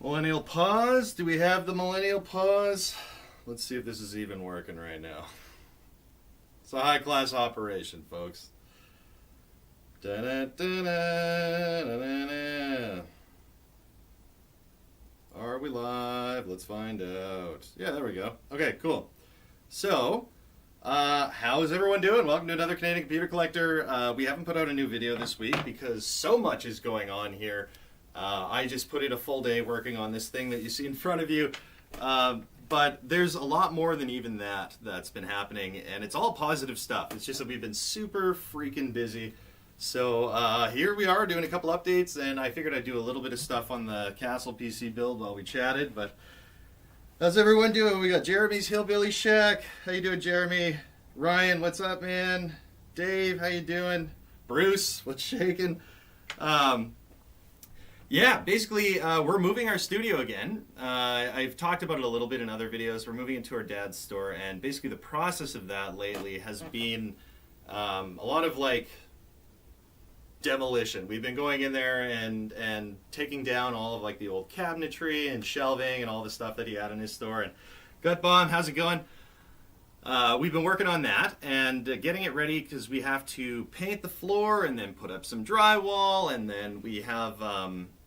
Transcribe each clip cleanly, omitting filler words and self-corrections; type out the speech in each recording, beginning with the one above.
Millennial pause. Do we have the millennial pause? Let's see if this is even working right now. It's a high-class operation, folks. Da-da-da-da-da-da-da. Are we live? Let's find out. Yeah, there we go. Okay, cool. So, how is everyone doing? Welcome to another Canadian Computer Collector. We haven't put out a new video this week because so much is going on here. I just put in a full day working on this thing that you see in front of you. But there's a lot more than even that's been happening, and it's all positive stuff. It's just that we've been super freaking busy. So here we are doing a couple updates, and I figured I'd do a little bit of stuff on the Castle PC build while we chatted. But how's everyone doing? We got Jeremy's Hillbilly Shack. How you doing, Jeremy? Ryan, what's up, man? Dave, how you doing? Bruce, what's shaking? Yeah, basically, we're moving our studio again. I've talked about it a little bit in other videos. We're moving into our dad's store, and basically the process of that lately has been a lot of, like, demolition. We've been going in there and taking down all of, like, the old cabinetry and shelving and all the stuff that he had in his store. And Gut Bomb, how's it going? We've been working on that and getting it ready because we have to paint the floor and then put up some drywall, and then we have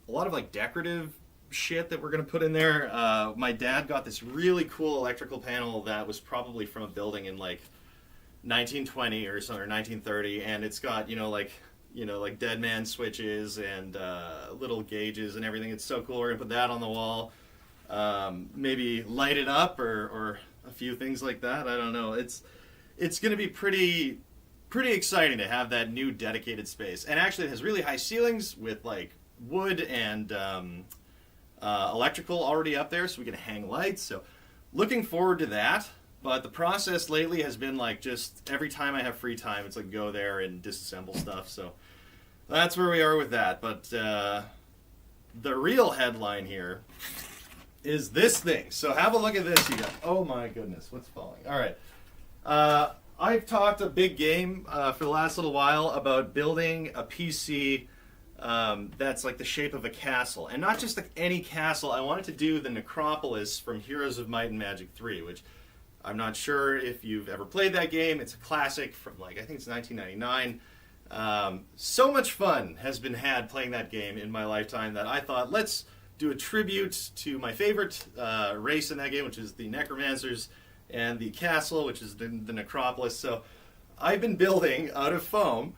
a lot of like decorative shit that we're going to put in there. My dad got this really cool electrical panel that was probably from a building in like 1920 or something, or 1930, and it's got like dead man switches and little gauges and everything. It's so cool. We're going to put that on the wall. Maybe light it up or a few things like that. I don't know. It's going to be pretty exciting to have that new dedicated space. And actually it has really high ceilings with like wood and electrical already up there, so we can hang lights. So looking forward to that. But the process lately has been like just every time I have free time, it's like go there and disassemble stuff. So that's where we are with that. But the real headline here is this thing. So have a look at this, you guys. Oh my goodness, what's falling? All right. I've talked a big game for the last little while about building a PC that's like the shape of a castle. And not just like any castle. I wanted to do the Necropolis from Heroes of Might and Magic 3, which I'm not sure if you've ever played that game. It's a classic from like, I think it's 1999. So much fun has been had playing that game in my lifetime that I thought, let's do a tribute to my favorite race in that game, which is the Necromancers, and the castle, which is the Necropolis. So I've been building out of foam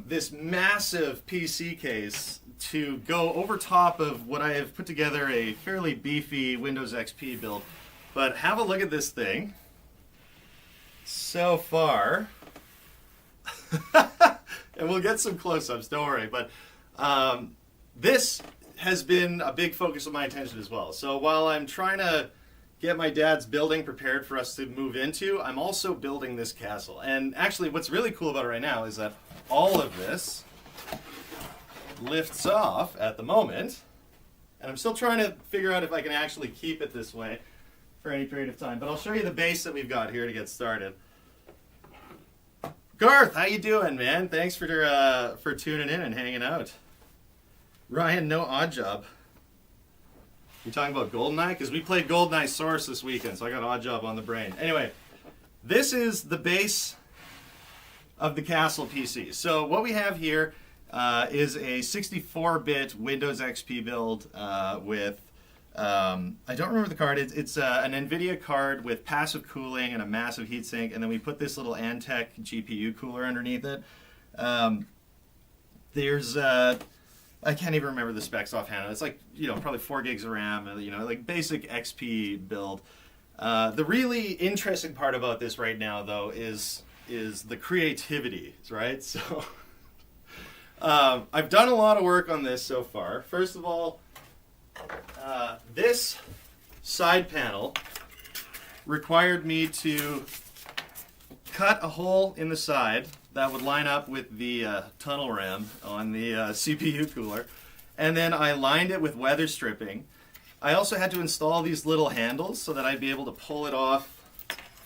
this massive PC case to go over top of what I have put together a fairly beefy Windows XP build. But have a look at this thing. So far, and we'll get some close-ups, don't worry. But this has been a big focus of my attention as well. So while I'm trying to get my dad's building prepared for us to move into, I'm also building this castle. And actually what's really cool about it right now is that all of this lifts off at the moment. And I'm still trying to figure out if I can actually keep it this way for any period of time. But I'll show you the base that we've got here to get started. Garth, how you doing, man? Thanks for tuning in and hanging out. Ryan, no odd job. You talking about GoldenEye? Because we played GoldenEye Source this weekend, so I got odd job on the brain. Anyway, this is the base of the Castle PC. So what we have here is a 64-bit Windows XP build with, I don't remember the card. It's an NVIDIA card with passive cooling and a massive heatsink, and then we put this little Antec GPU cooler underneath it. There's I can't even remember the specs offhand. It's like, probably 4 gigs of RAM, like basic XP build. The really interesting part about this right now, though, is the creativity, right? So I've done a lot of work on this so far. First of all, this side panel required me to cut a hole in the side that would line up with the tunnel ram on the CPU cooler. And then I lined it with weather stripping. I also had to install these little handles so that I'd be able to pull it off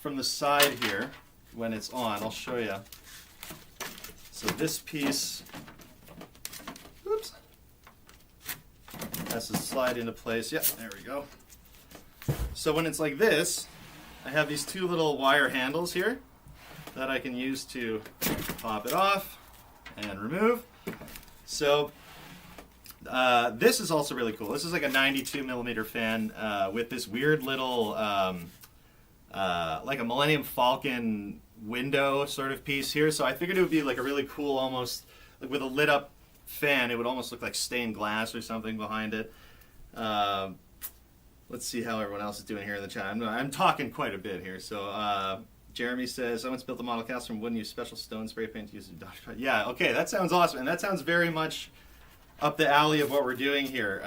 from the side here when it's on. I'll show you. So this piece, oops, has to slide into place. Yep, there we go. So when it's like this, I have these two little wire handles here that I can use to pop it off and remove. So this is also really cool. This is like a 92 millimeter fan with this weird little, like a Millennium Falcon window sort of piece here. So I figured it would be like a really cool, almost like with a lit up fan, it would almost look like stained glass or something behind it. Let's see how everyone else is doing here in the chat. I'm talking quite a bit here. So Jeremy says, I once built a model castle from wooden, use special stone spray paint to use a Dodge Pad. Yeah, okay, that sounds awesome. And that sounds very much up the alley of what we're doing here.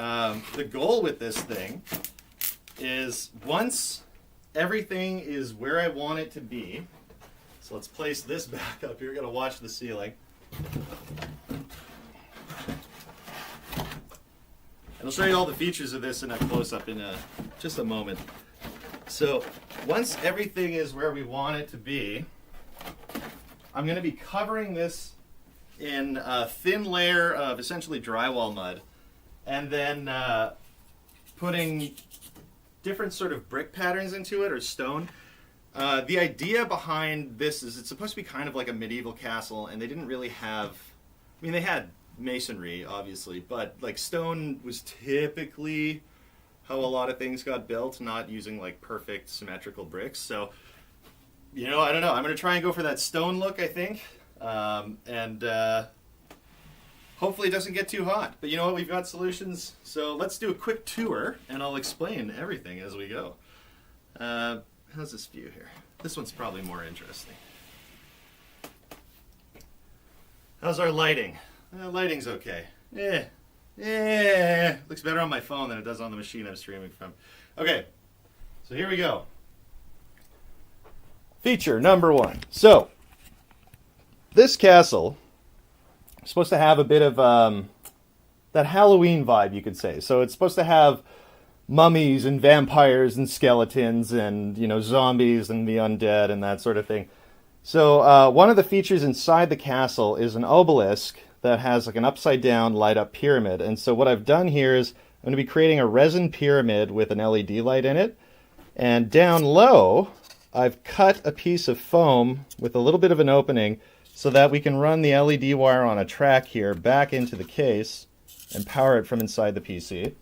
The goal with this thing is once everything is where I want it to be, so let's place this back up here. We're going to watch the ceiling. And I'll show you all the features of this in a close-up in just a moment. So once everything is where we want it to be, I'm going to be covering this in a thin layer of essentially drywall mud, and then putting different sort of brick patterns into it, or stone. The idea behind this is it's supposed to be kind of like a medieval castle, and they didn't really have, I mean, they had masonry, obviously, but like stone was typically how a lot of things got built, not using like perfect symmetrical bricks. So, you know, I don't know. I'm going to try and go for that stone look, I think. And hopefully it doesn't get too hot. But you know what? We've got solutions. So let's do a quick tour, and I'll explain everything as we go. How's this view here? This one's probably more interesting. How's our lighting? Lighting's okay. Looks better on my phone than it does on the machine I'm streaming from. Okay, so here we go. Feature number one. So, this castle is supposed to have a bit of that Halloween vibe, you could say. So it's supposed to have mummies and vampires and skeletons and, you know, zombies and the undead and that sort of thing. So one of the features inside the castle is an obelisk that has like an upside down light up pyramid. And so what I've done here is I'm going to be creating a resin pyramid with an LED light in it. And down low, I've cut a piece of foam with a little bit of an opening so that we can run the LED wire on a track here back into the case and power it from inside the PC.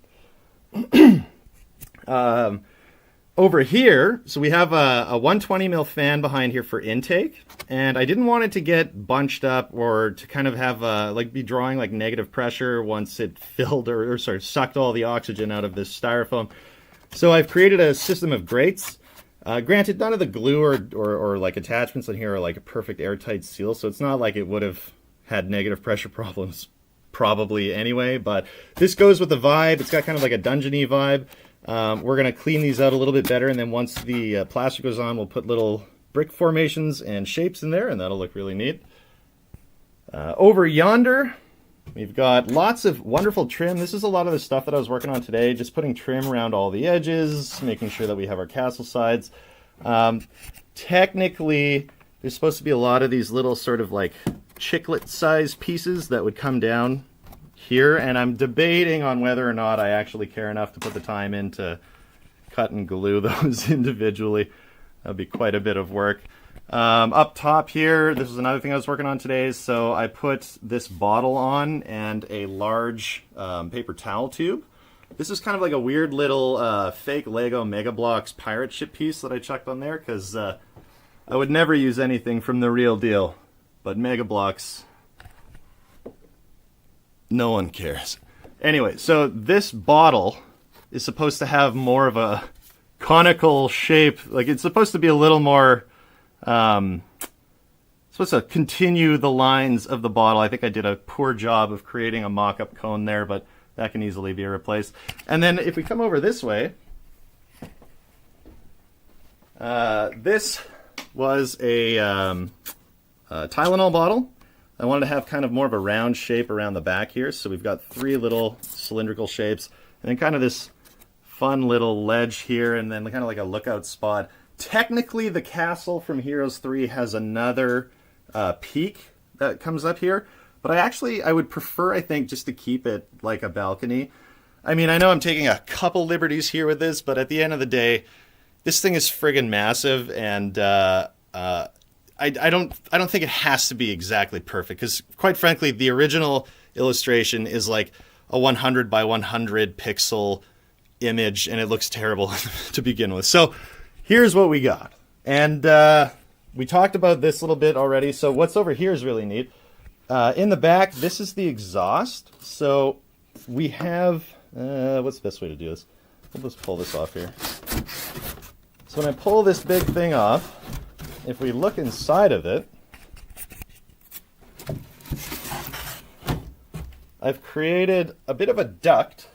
Over here, so we have a 120 mil fan behind here for intake, and I didn't want it to get bunched up or to kind of have like be drawing like negative pressure once it filled or sort of sucked all the oxygen out of this styrofoam. So I've created a system of grates. Granted, none of the glue or like attachments on here are like a perfect airtight seal, so it's not like it would have had negative pressure problems probably anyway, but this goes with the vibe. It's got kind of like a dungeony vibe. We're going to clean these out a little bit better, and then once the plastic goes on, we'll put little brick formations and shapes in there, and that'll look really neat. Over yonder, we've got lots of wonderful trim. This is a lot of the stuff that I was working on today, just putting trim around all the edges, making sure that we have our castle sides. Technically, there's supposed to be a lot of these little sort of like chiclet-sized pieces that would come down here, and I'm debating on whether or not I actually care enough to put the time in to cut and glue those individually. That'll be quite a bit of work. Up top here, this is another thing I was working on today, so I put this bottle on and a large paper towel tube. This is kind of like a weird little fake Lego Mega Bloks pirate ship piece that I chucked on there, because I would never use anything from the real deal, but Mega Bloks, no one cares. Anyway, so this bottle is supposed to have more of a conical shape. Like, it's supposed to be a little more, supposed to continue the lines of the bottle. I think I did a poor job of creating a mock-up cone there, but that can easily be replaced. And then if we come over this way, this was a Tylenol bottle. I wanted to have kind of more of a round shape around the back here, so we've got three little cylindrical shapes, and then kind of this fun little ledge here, and then kind of like a lookout spot. Technically, the castle from Heroes 3 has another peak that comes up here, but I would prefer, I think, just to keep it like a balcony. I mean, I know I'm taking a couple liberties here with this, but at the end of the day, this thing is friggin' massive, and I don't think it has to be exactly perfect, because quite frankly, the original illustration is like a 100 by 100 pixel image, and it looks terrible to begin with. So here's what we got, and we talked about this a little bit already. So what's over here is really neat. In the back, this is the exhaust. So we have what's the best way to do this? We'll just pull this off here. So when I pull this big thing off, if we look inside of it, I've created a bit of a duct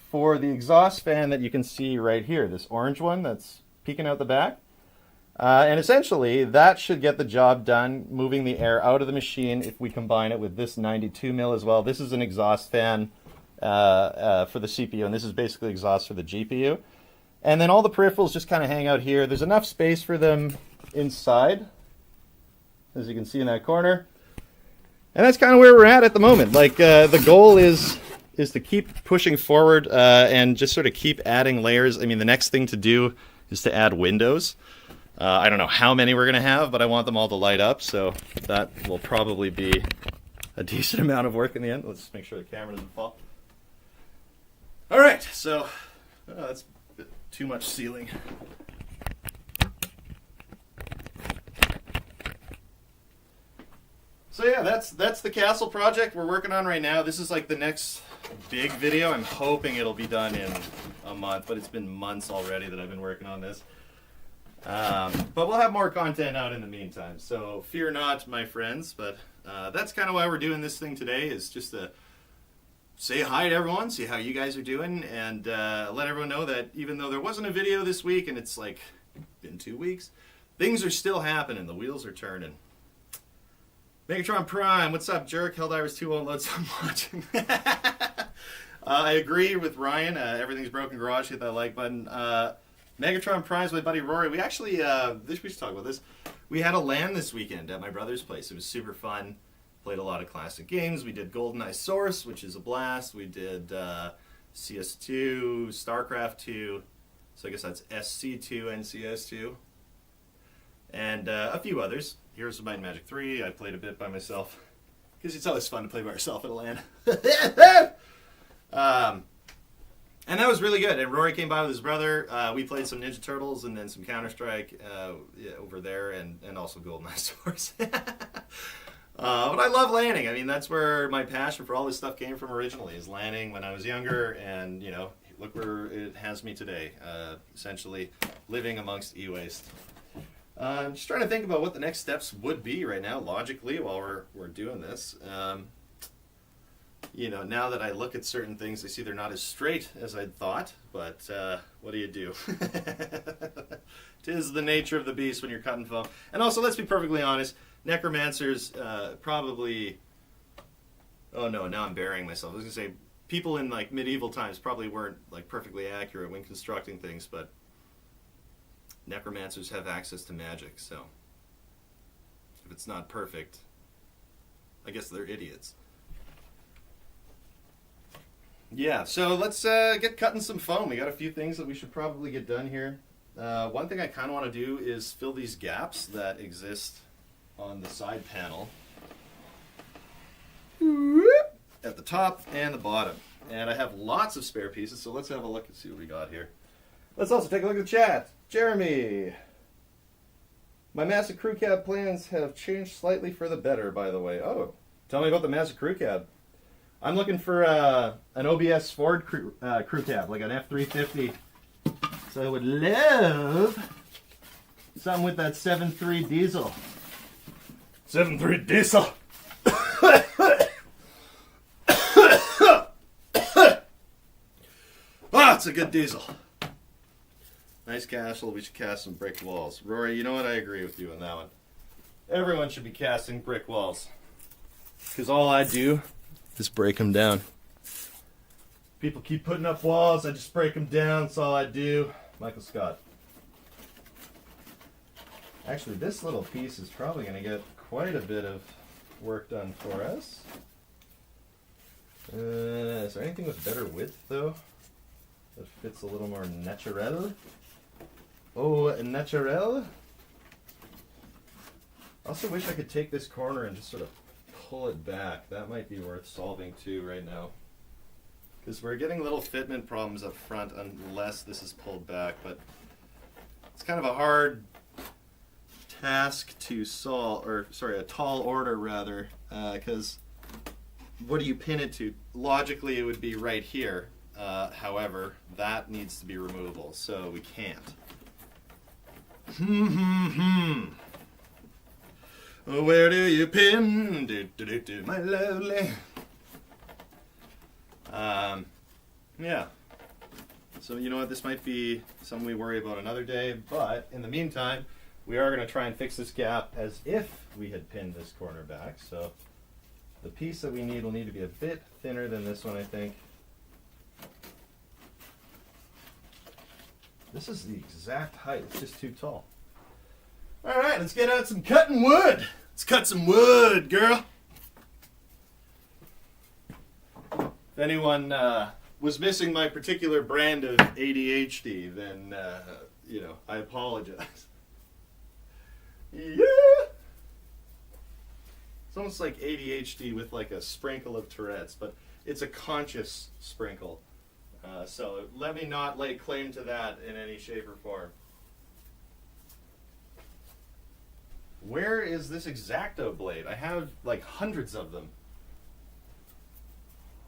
for the exhaust fan that you can see right here, this orange one that's peeking out the back. And essentially, that should get the job done, moving the air out of the machine if we combine it with this 92 mil as well. This is an exhaust fan for the CPU, and this is basically exhaust for the GPU. And then all the peripherals just kind of hang out here. There's enough space for them inside, as you can see in that corner. And that's kind of where we're at the moment. Like, the goal is to keep pushing forward and just sort of keep adding layers. I mean, the next thing to do is to add windows. I don't know how many we're going to have, but I want them all to light up, so that will probably be a decent amount of work in the end. Let's just make sure the camera doesn't fall. All right, so that's a bit too much ceiling. So yeah, that's the castle project we're working on right now. This is like the next big video. I'm hoping it'll be done in a month, but it's been months already that I've been working on this. But we'll have more content out in the meantime, so fear not, my friends. But that's kind of why we're doing this thing today, is just to say hi to everyone, see how you guys are doing, and let everyone know that even though there wasn't a video this week, and it's like been 2 weeks, things are still happening. The wheels are turning. Megatron Prime, what's up, jerk? Helldivers 2 won't load so much. I agree with Ryan. Everything's broken garage. Hit that like button. Megatron Prime's my buddy Rory. We actually, we should talk about this. We had a LAN this weekend at my brother's place. It was super fun. Played a lot of classic games. We did GoldenEye Source, which is a blast. We did CS2, StarCraft 2. So I guess that's SC2 and CS2. And a few others. Heroes of Might and Magic 3. I played a bit by myself, because it's always fun to play by yourself at a LAN. And that was really good. And Rory came by with his brother. We played some Ninja Turtles and then some Counter-Strike over there, and also GoldenEye Source. But I love LANing. I mean, that's where my passion for all this stuff came from originally, is LANing when I was younger. And, you know, look where it has me today, essentially living amongst e-waste. I'm just trying to think about what the next steps would be right now, logically, while we're doing this. You know, now that I look at certain things, I see they're not as straight as I'd thought, but what do you do? 'Tis the nature of the beast when you're cutting foam. And also, let's be perfectly honest, necromancers probably... Oh no, now I'm burying myself. I was going to say, people in like medieval times probably weren't like perfectly accurate when constructing things, but necromancers have access to magic, so if it's not perfect, I guess they're idiots. Yeah, so let's get cutting some foam. We got a few things that we should probably get done here. One thing I kind of want to do is fill these gaps that exist on the side panel at the top and the bottom. And I have lots of spare pieces, so let's have a look and see what we got here. Let's also take a look at the chat. Jeremy! My Massive Crew Cab plans have changed slightly for the better, by the way. Oh, tell me about the Massive Crew Cab. I'm looking for an OBS Ford crew cab, like an F350. So I would love something with that 7.3 diesel. 7.3 diesel! Ah, it's a good diesel. Nice castle. We should cast some brick walls. Rory, you know what? I agree with you on that one. Everyone should be casting brick walls. Because all I do is break them down. People keep putting up walls. I just break them down. That's all I do. Michael Scott. Actually, this little piece is probably going to get quite a bit of work done for us. Is there anything with better width, though? That fits a little more natural? Oh, natural? I also wish I could take this corner and just sort of pull it back. That might be worth solving, too, right now. Because we're getting little fitment problems up front unless this is pulled back, but it's kind of a hard task to solve, or sorry, a tall order rather, because what do you pin it to? Logically, it would be right here. However, that needs to be removable, so we can't. Where do you pin? My lovely. Yeah. So you know what? This might be something we worry about another day, but in the meantime, we are going to try and fix this gap as if we had pinned this corner back. So the piece that we need will need to be a bit thinner than this one, I think. This is the exact height. It's just too tall. All right, let's get out some cutting wood. Let's cut some wood, girl. If anyone was missing my particular brand of ADHD, then, you know, I apologize. Yeah! It's almost like ADHD with like a sprinkle of Tourette's, but it's a conscious sprinkle. So let me not lay claim to that in any shape or form. Where is this X-Acto blade? I have like hundreds of them.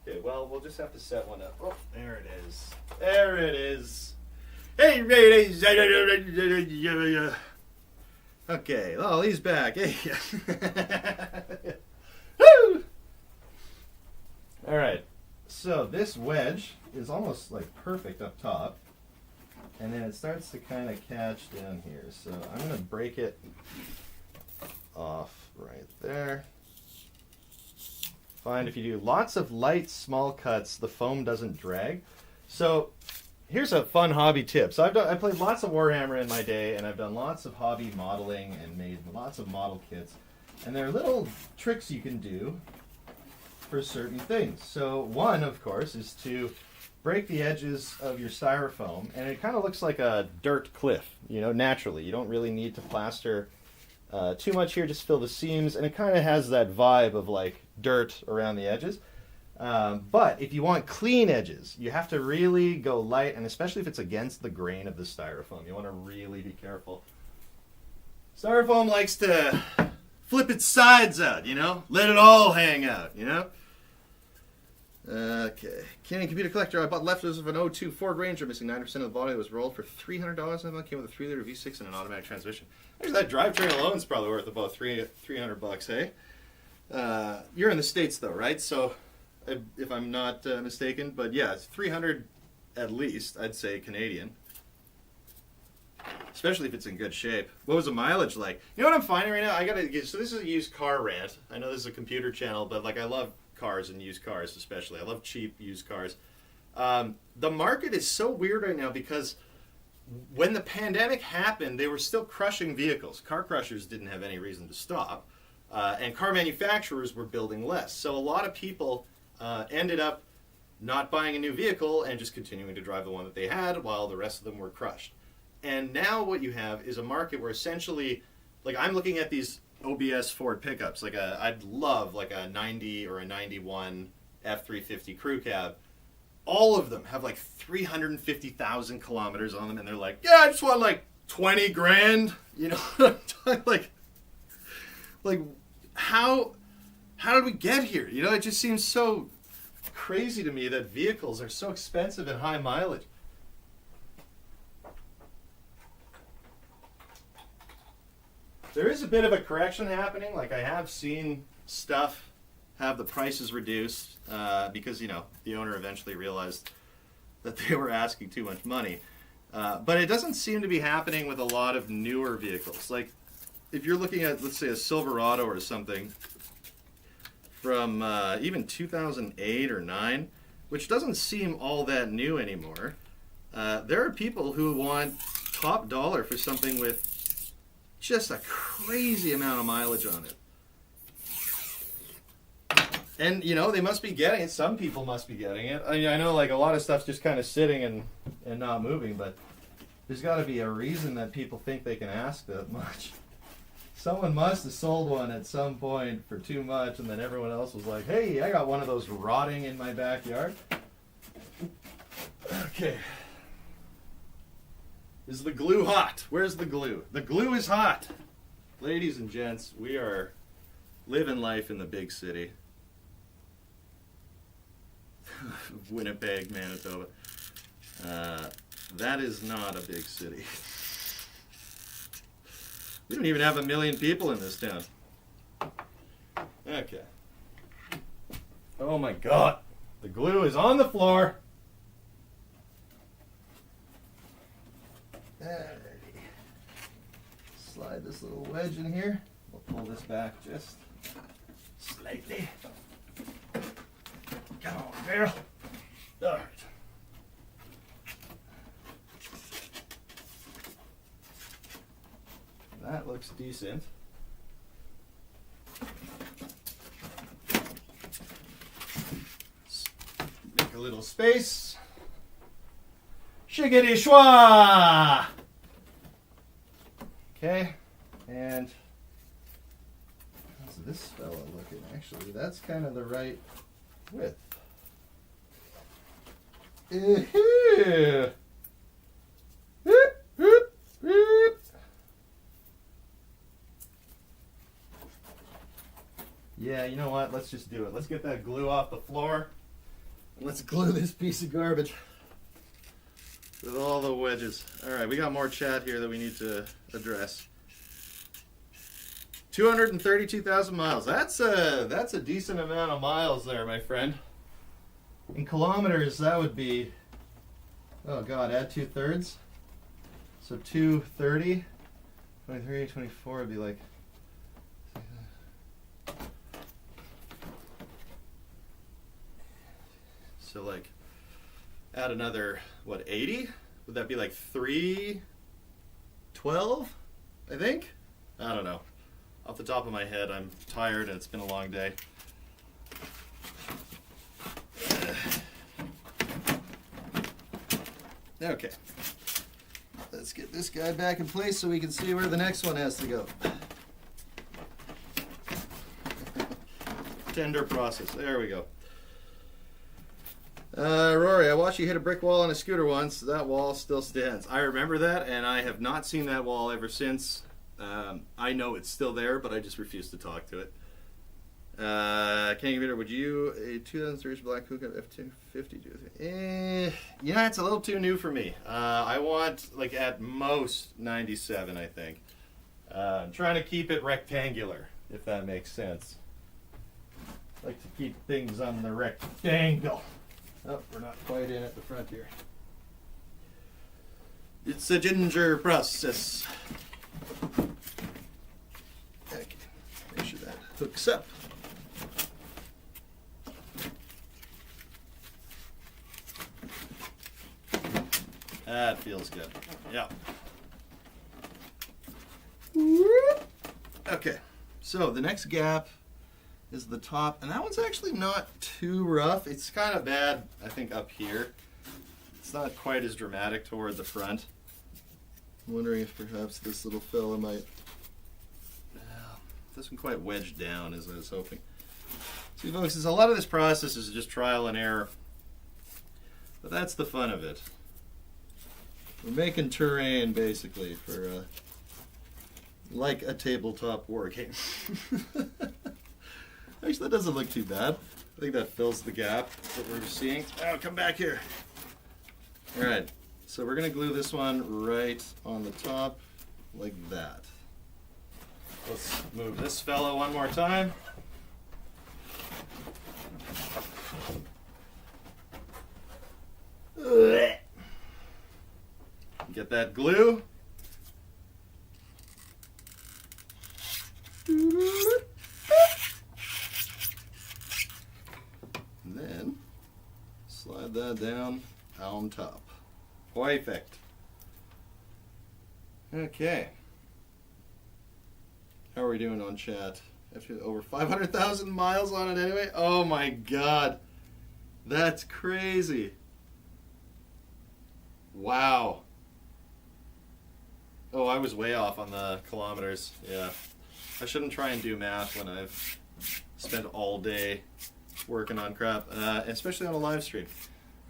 Okay, well, we'll just have to set one up. Oh, there it is. There it is. Hey, ladies. Okay, oh, he's back. Hey. Woo! All right, so this wedge is almost like perfect up top. And then it starts to kind of catch down here. So I'm going to break it off right there. Find if you do lots of light, small cuts, the foam doesn't drag. So here's a fun hobby tip. So I played lots of Warhammer in my day, and I've done lots of hobby modeling and made lots of model kits. And there are little tricks you can do for certain things. So one, of course, is to break the edges of your styrofoam, and it kind of looks like a dirt cliff, you know, naturally. You don't really need to plaster too much here, just fill the seams, and it kind of has that vibe of like dirt around the edges. But if you want clean edges, you have to really go light, and especially if it's against the grain of the styrofoam, you want to really be careful. Styrofoam likes to flip its sides out, you know? Let it all hang out, you know? Okay. Canadian Computer Collector. I bought leftovers of an 02 Ford Ranger missing 9% of the body. It was rolled for $300. And it came with a 3-liter V6 and an automatic transmission. Actually, that drivetrain alone is probably worth about $300, hey? You're in the States, though, right? So, if I'm not mistaken. But yeah, it's $300 at least, I'd say, Canadian. Especially if it's in good shape. What was the mileage like? You know what I'm finding right now? So this is a used car rant. I know this is a computer channel, but like I love cars and used cars especially. I love cheap used cars. The market is so weird right now because when the pandemic happened, they were still crushing vehicles. Car crushers didn't have any reason to stop. And car manufacturers were building less. So a lot of people ended up not buying a new vehicle and just continuing to drive the one that they had while the rest of them were crushed. And now what you have is a market where essentially, like I'm looking at these OBS Ford pickups, like I'd love like a 90 or a 91 F350 crew cab. All of them have like 350,000 kilometers on them, and they're like, yeah, I just want like 20 grand, you know? like how did we get here? You know, it just seems so crazy to me that vehicles are so expensive and high mileage. There is a bit of a correction happening. Like I have seen stuff have the prices reduced because, you know, the owner eventually realized that they were asking too much money. But it doesn't seem to be happening with a lot of newer vehicles. Like if you're looking at, let's say, a Silverado or something from even 2008 or 9, which doesn't seem all that new anymore, there are people who want top dollar for something with just a crazy amount of mileage on it. And, you know, they must be getting it. Some people must be getting it. I mean, I know, like, a lot of stuff's just kind of sitting and not moving, but there's got to be a reason that people think they can ask that much. Someone must have sold one at some point for too much, and then everyone else was like, hey, I got one of those rotting in my backyard. Okay. Is the glue hot? Where's the glue? The glue is hot. Ladies and gents, we are living life in the big city. Winnipeg, Manitoba. That is not a big city. We don't even have 1 million people in this town. Okay. Oh my God. The glue is on the floor. Alrighty. Slide this little wedge in here. We'll pull this back just slightly. Come on, barrel. Alright. That looks decent. Make a little space. Shiggity schwa! Okay, and how's this fella looking? Actually, that's kind of the right width. Yeah, you know what? Let's just do it. Let's get that glue off the floor. And let's glue this piece of garbage with all the wedges. All right, we got more chat here that we need to address. 232,000 miles. That's a decent amount of miles there, my friend. In kilometers, that would be, oh God, add 2/3. So 230, 23, 24 would be like, so like, add another, what, 80? Would that be like 312, I think? I don't know. Off the top of my head, I'm tired and it's been a long day. Okay. Let's get this guy back in place so we can see where the next one has to go. Tender process. There we go. Rory, I watched you hit a brick wall on a scooter once. That wall still stands. I remember that, and I have not seen that wall ever since. I know it's still there, but I just refuse to talk to it. King Computer, would you a 2003 Black Cougar F250 do? Yeah, it's a little too new for me. I want, like, at most 97, I think. I'm trying to keep it rectangular, if that makes sense. I like to keep things on the rectangle. Oh, we're not quite in at the front here. It's a ginger process. Okay, make sure that hooks up. That feels good. Yeah. Okay, so the next gap is the top, and that one's actually not too rough. It's kind of bad, I think, up here. It's not quite as dramatic toward the front. I'm wondering if perhaps this little fella might... doesn't quite wedge down as I was hoping. See, folks, a lot of this process is just trial and error. But that's the fun of it. We're making terrain, basically, for like a tabletop war game. Actually, that doesn't look too bad. I think that fills the gap that we're seeing. Oh, come back here. All right, so we're going to glue this one right on the top, like that. Let's move this fellow one more time. Get that glue. And then slide that down on top. Perfect. Okay. How are we doing on chat? Actually, over 500,000 miles on it anyway. Oh my god. That's crazy. Wow. Oh, I was way off on the kilometers. Yeah. I shouldn't try and do math when I've spent all day working on crap, especially on a live stream.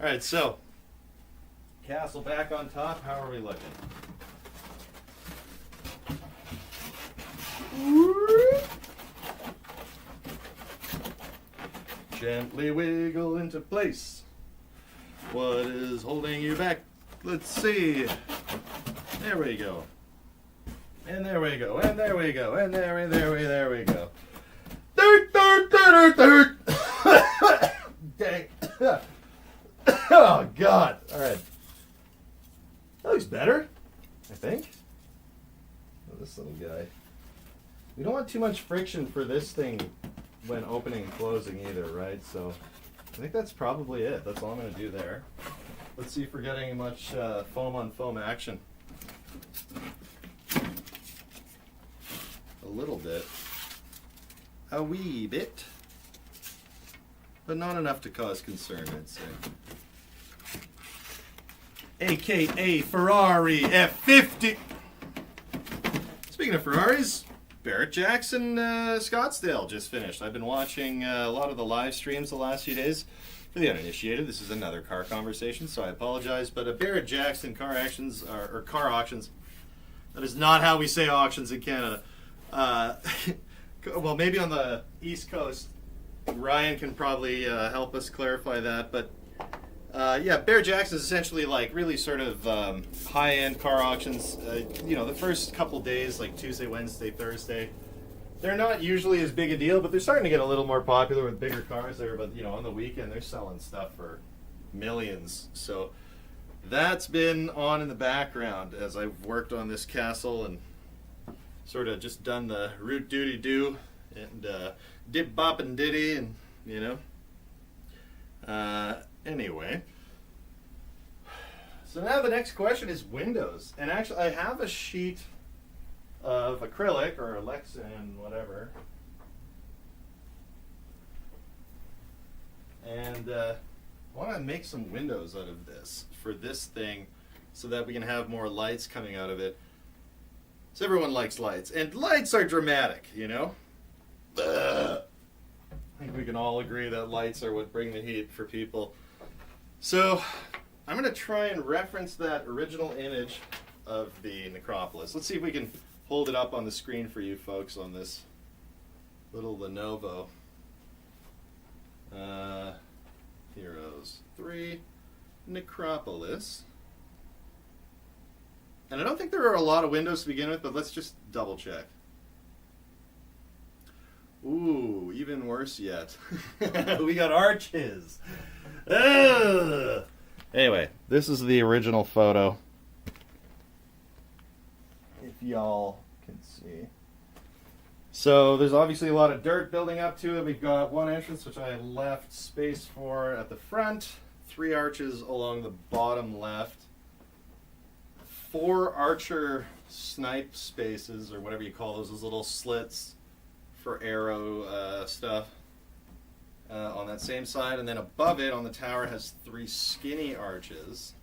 All right, so castle back on top. How are we looking? Gently wiggle into place. What is holding you back? Let's see. There we go. And there we go. And there we go. And there we go. Dirt, dirt, dirt, dirt, dirt. Dang. Oh, God. All right. That looks better, I think. Oh, this little guy. We don't want too much friction for this thing when opening and closing either, right? So I think that's probably it. That's all I'm going to do there. Let's see if we're getting much foam on foam action. A little bit. A wee bit. But not enough to cause concern, I'd say. AKA Ferrari F50. Speaking of Ferraris, Barrett Jackson Scottsdale just finished. I've been watching a lot of the live streams the last few days. For the uninitiated, this is another car conversation, so I apologize. But Barrett Jackson car auctions, or car auctions, that is not how we say auctions in Canada. Well, maybe on the East Coast, Ryan can probably help us clarify that. But yeah, Barrett Jackson is essentially like really sort of high-end car auctions. You know, the first couple days, like Tuesday, Wednesday, Thursday, they're not usually as big a deal, but they're starting to get a little more popular with bigger cars there. But, you know, on the weekend, they're selling stuff for millions. So that's been on in the background as I've worked on this castle and sort of just done the root doody do and dip bop and diddy and, you know. Anyway. So now the next question is windows. And actually, I have a sheet of acrylic or Lexan, whatever. And I want to make some windows out of this for this thing so that we can have more lights coming out of it. So everyone likes lights. And lights are dramatic, you know? I think we can all agree that lights are what bring the heat for people. So I'm going to try and reference that original image of the necropolis. Let's see if we can hold it up on the screen for you folks on this little Lenovo. Heroes 3 Necropolis. And I don't think there are a lot of windows to begin with, but let's just double check. Ooh, even worse yet. We got arches. Ugh. Anyway, this is the original photo. If y'all can see. So there's obviously a lot of dirt building up to it. We've got one entrance, which I left space for at the front. 3 arches along the bottom left. 4 archer snipe spaces, or whatever you call those little slits for arrow stuff on that same side. And then above it on the tower has 3 skinny arches.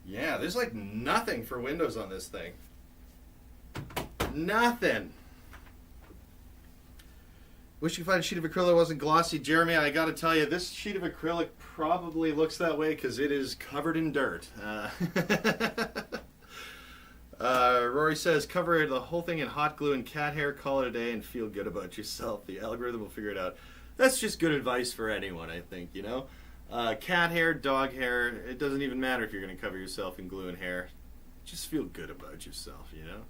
Yeah, there's like nothing for windows on this thing. Nothing. Wish you could find a sheet of acrylic that wasn't glossy. Jeremy, I gotta tell you, this sheet of acrylic probably looks that way because it is covered in dirt. Rory says, cover the whole thing in hot glue and cat hair, call it a day, and feel good about yourself. The algorithm will figure it out. That's just good advice for anyone, I think, you know? Cat hair, dog hair, it doesn't even matter if you're going to cover yourself in glue and hair. Just feel good about yourself, you know?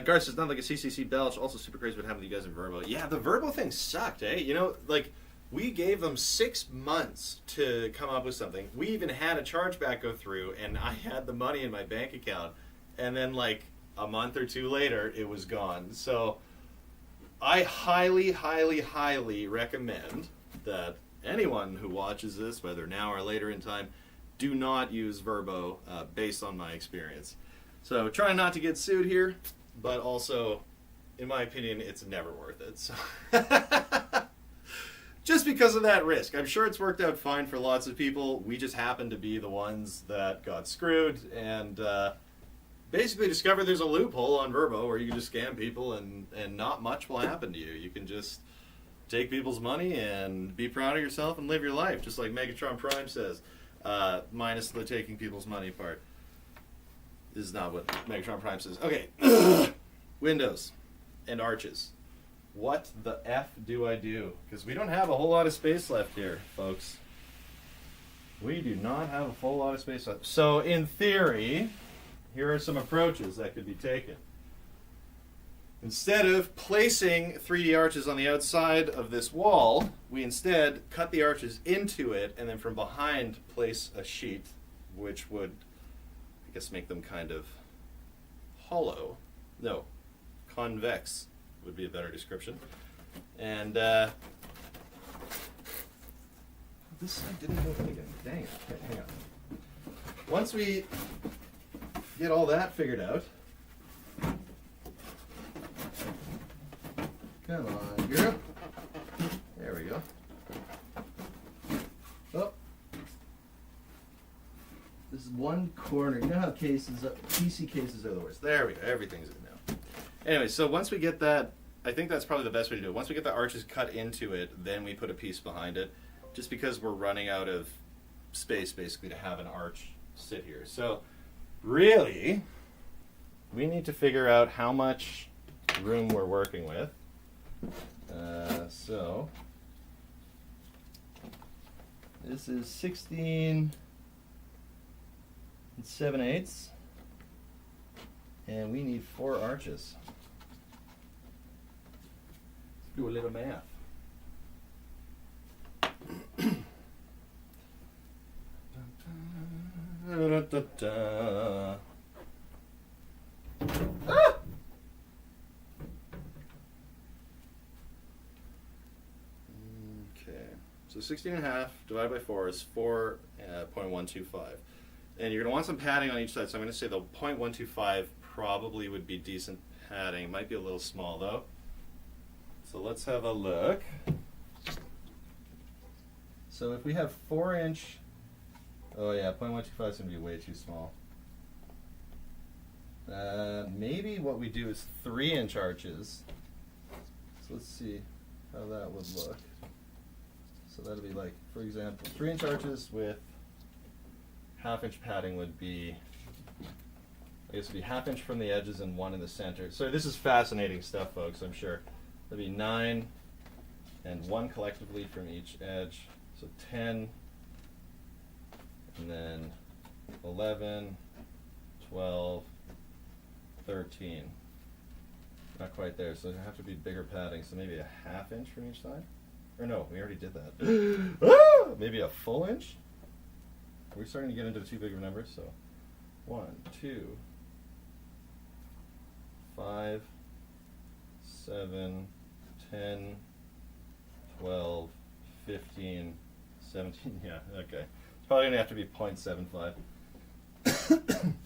Garth says, not like a CCC Belch. Also super crazy what happened to you guys in Verbo. Yeah, the Verbo thing sucked, eh? You know, like, we gave them 6 months to come up with something. We even had a chargeback go through, and I had the money in my bank account. And then, like, a month or 2 later, it was gone. So I highly, highly, highly recommend that anyone who watches this, whether now or later in time, do not use Verbo based on my experience. So trying not to get sued here, but also, in my opinion, it's never worth it. So just because of that risk. I'm sure it's worked out fine for lots of people. We just happen to be the ones that got screwed and basically discovered there's a loophole on Verbo where you can just scam people and not much will happen to you. You can just take people's money and be proud of yourself and live your life, just like Megatron Prime says, minus the taking people's money part. This is not what Megatron Prime says. Okay, windows and arches. What the F do I do? Because we don't have a whole lot of space left here, folks. We do not have a whole lot of space left. So in theory, here are some approaches that could be taken. Instead of placing 3D arches on the outside of this wall, we instead cut the arches into it and then from behind place a sheet, which would, I guess, make them kind of hollow. No, convex would be a better description. And this side didn't go in again. Dang it. Okay, hang on. Once we get all that figured out, come on, girl. There we go. Oh. This is one corner. You know how PC cases are the worst. There we go. Everything's in now. Anyway, so once we get that, I think that's probably the best way to do it. Once we get the arches cut into it, then we put a piece behind it, just because we're running out of space, basically, to have an arch sit here. So, really, we need to figure out how much room we're working with. So this is 16 7/8, and we need 4 arches. Let's do a little math. Ah! So 16.5 divided by 4 is 4.125. And you're going to want some padding on each side, so I'm going to say the 0.125 probably would be decent padding. It might be a little small, though. So let's have a look. So if we have 4-inch... Oh yeah, 0.125 is going to be way too small. Maybe what we do is 3-inch arches. So let's see how that would look. So that'll be like, for example, 3-inch arches with 1/2-inch padding would be, I guess it would be 1/2 inch from the edges and 1 in the center. So this is fascinating stuff, folks, I'm sure. That'd be 9 and 1 collectively from each edge. So 10, and then 11, 12, 13. Not quite there, so there have to be bigger padding. So maybe 1/2 inch from each side? Or no, we already did that. Maybe a full inch? We're starting to get into too big of numbers, so 1, 2, 5, 7, 10, 12, 15, 17, yeah, okay. It's probably going to have to be 0.75.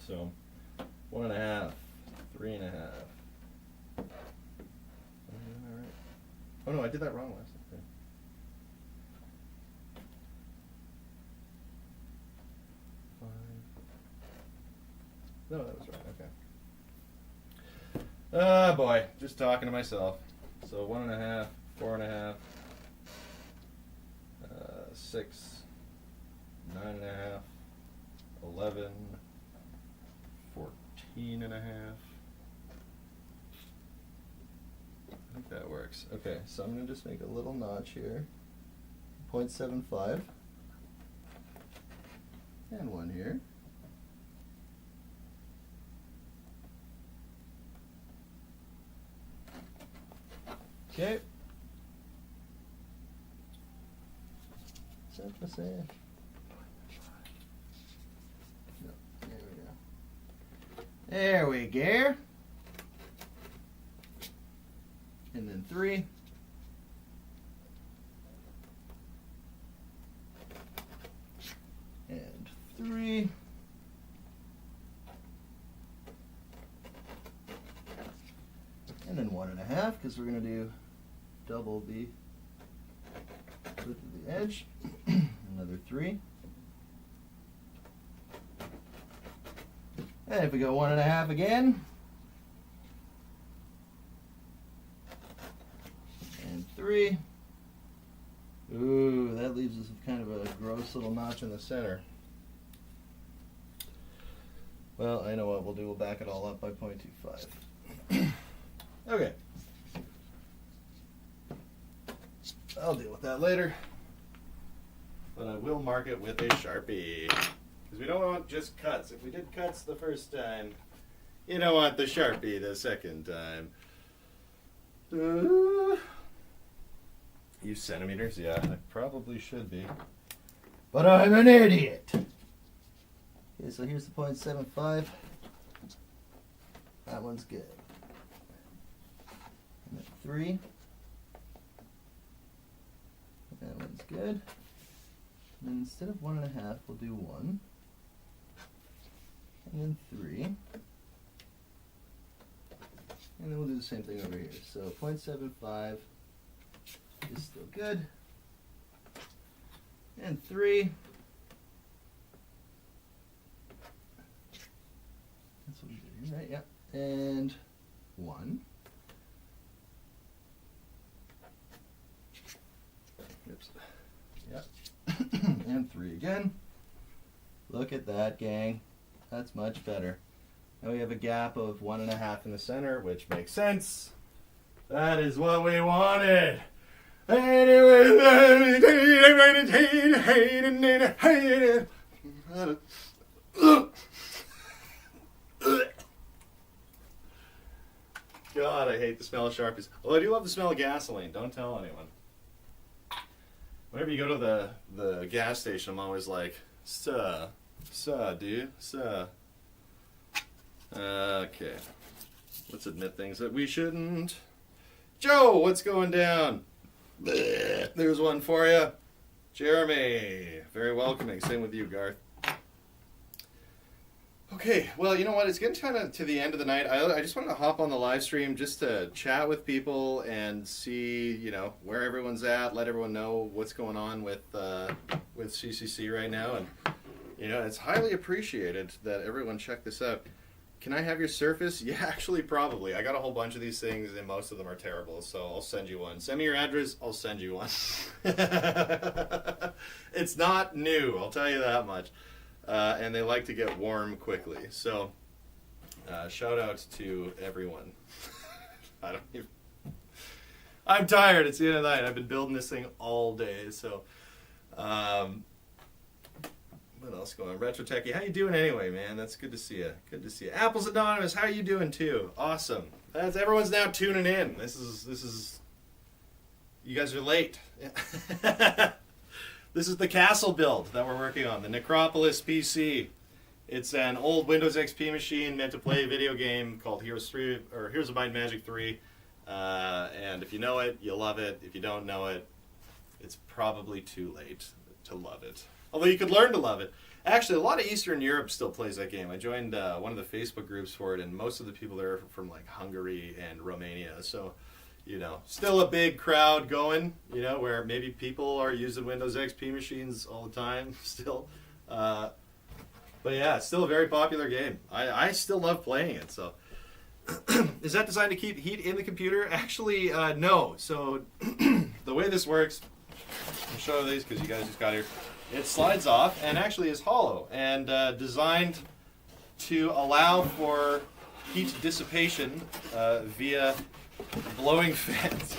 So 1.5, 3.5. Oh no, I did that wrong last time. Okay. 5. No, that was right. Okay. Oh boy, just talking to myself. So 1.5, 4.5, 6, 9.5, 11, 14.5. I think that works. Okay, so I'm going to just make a little notch here. 0.75. And 1 here. Okay. No, there we go. And then 3. And 3. And then 1.5, because we're going to do double the width of the edge. Another 3. And if we go 1.5 again, and 3. Ooh, that leaves us with kind of a gross little notch in the center. Well, I know what we'll do. We'll back it all up by 0.25. Okay. I'll deal with that later. But I will mark it with a Sharpie. Because we don't want just cuts. If we did cuts the first time, you don't want the Sharpie the second time. Use centimeters? Yeah, I probably should be. But I'm an idiot! Okay, so here's the 0.75. That one's good. And then 3. That one's good. And instead of 1.5, we'll do 1. And then 3. And then we'll do the same thing over here. So 0.75 is still good. And 3. That's what we did here, right? Yeah. And 1. Oops. Yep. And 3 again. Look at that, gang. That's much better. Now we have a gap of 1.5 in the center, which makes sense. That is what we wanted. God, I hate the smell of Sharpies. Although I do love the smell of gasoline. Don't tell anyone. Whenever you go to the gas station, I'm always like, "Sir, dude, sir." Okay. Let's admit things that we shouldn't. Joe, what's going down? Blech. There's one for you. Jeremy, very welcoming. Same with you, Garth. Okay, well, you know what? It's getting kind of to the end of the night. I just wanted to hop on the live stream just to chat with people and see, you know, where everyone's at. Let everyone know what's going on with CCC right now, and you know, it's highly appreciated that everyone checked this out. Can I have your Surface? Yeah, actually, probably. I got a whole bunch of these things, and most of them are terrible, so I'll send you one. Send me your address, I'll send you one. It's not new, I'll tell you that much. And they like to get warm quickly. So, shout out to everyone. I'm tired. It's the end of the night. I've been building this thing all day. So, what else going on? Retro Techie, how you doing anyway, man? That's good to see you. Good to see you. Apples Anonymous, how you doing too? Awesome. Everyone's now tuning in. This is. You guys are late. This is the castle build that we're working on, the Necropolis PC. It's an old Windows XP machine meant to play a video game called Heroes of Might and Magic 3. And if you know it, you'll love it. If you don't know it, it's probably too late to love it. Although you could learn to love it. Actually, a lot of Eastern Europe still plays that game. I joined one of the Facebook groups for it, and most of the people there are from like Hungary and Romania. So, you know, still a big crowd going, you know, where maybe people are using Windows XP machines all the time still. But yeah, it's still a very popular game. I still love playing it, so. Is that designed to keep heat in the computer? Actually, no. So the way this works, I'll show these because you guys just got here. It slides off and actually is hollow and designed to allow for heat dissipation via blowing fans.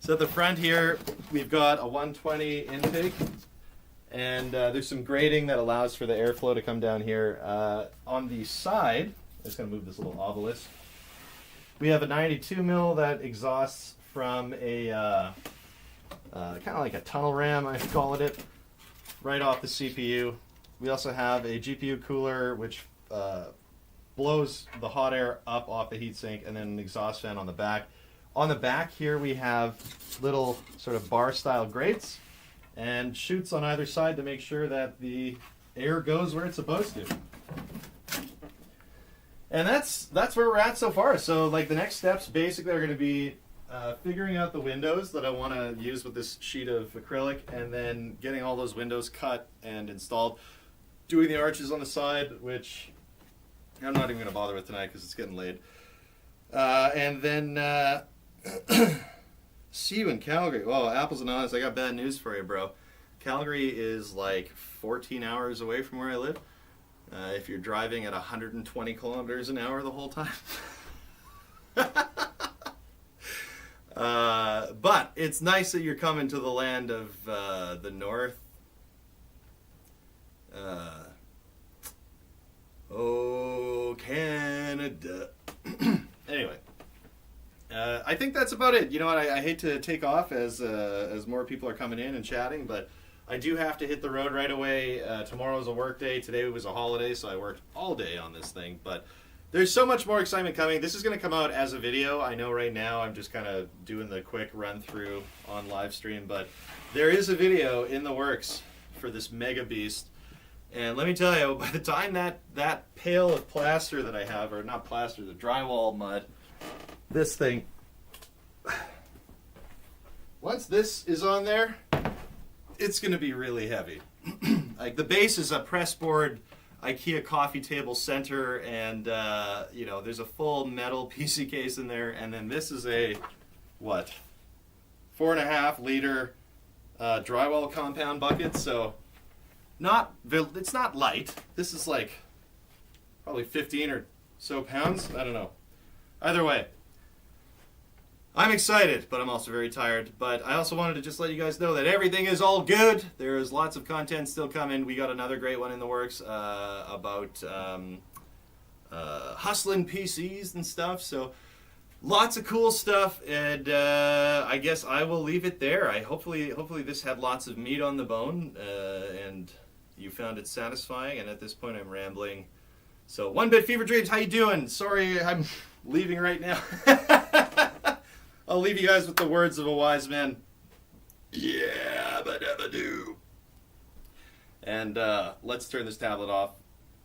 So at the front here, we've got a 120 intake, and there's some grating that allows for the airflow to come down here. On the side, I'm just going to move this little obelisk. We have a 92 mil that exhausts from a kind of like a tunnel ram, I call it, right off the CPU. We also have a GPU cooler, which blows the hot air up off the heatsink, and then an exhaust fan on the back. On the back here we have little sort of bar-style grates and chutes on either side to make sure that the air goes where it's supposed to. And that's where we're at so far. So like the next steps basically are going to be figuring out the windows that I want to use with this sheet of acrylic, and then getting all those windows cut and installed. Doing the arches on the side, which I'm not even going to bother with tonight because it's getting late. And then see you in Calgary. Well, apples and oranges, I got bad news for you, bro. Calgary is like 14 hours away from where I live. If you're driving at 120 kilometers an hour the whole time. But it's nice that you're coming to the land of the north. Oh, Canada. Anyway, I think that's about it. You know what? I hate to take off as more people are coming in and chatting, but I do have to hit the road right away. Tomorrow's a work day. Today was a holiday, so I worked all day on this thing. But there's so much more excitement coming. This is going to come out as a video. I know right now I'm just kind of doing the quick run through on live stream, but there is a video in the works for this mega beast. And let me tell you, by the time that pail of plaster that I have, or not plaster, the drywall mud, this thing, once this is on there, it's going to be really heavy. Like the base is a pressboard IKEA coffee table center, and you know, there's a full metal PC case in there, and then this is a 4.5 liter drywall compound bucket. So it's not light. This is like probably 15 or so pounds. I don't know. Either way, I'm excited, but I'm also very tired. But I also wanted to just let you guys know that everything is all good. There is lots of content still coming. We got another great one in the works about hustling PCs and stuff. So lots of cool stuff, and I guess I will leave it there. Hopefully this had lots of meat on the bone, and you found it satisfying. And at this point, I'm rambling. So 1-Bit Fever Dreams, how you doing? Sorry, I'm leaving right now. I'll leave you guys with the words of a wise man. Yeah, but never do. And let's turn this tablet off.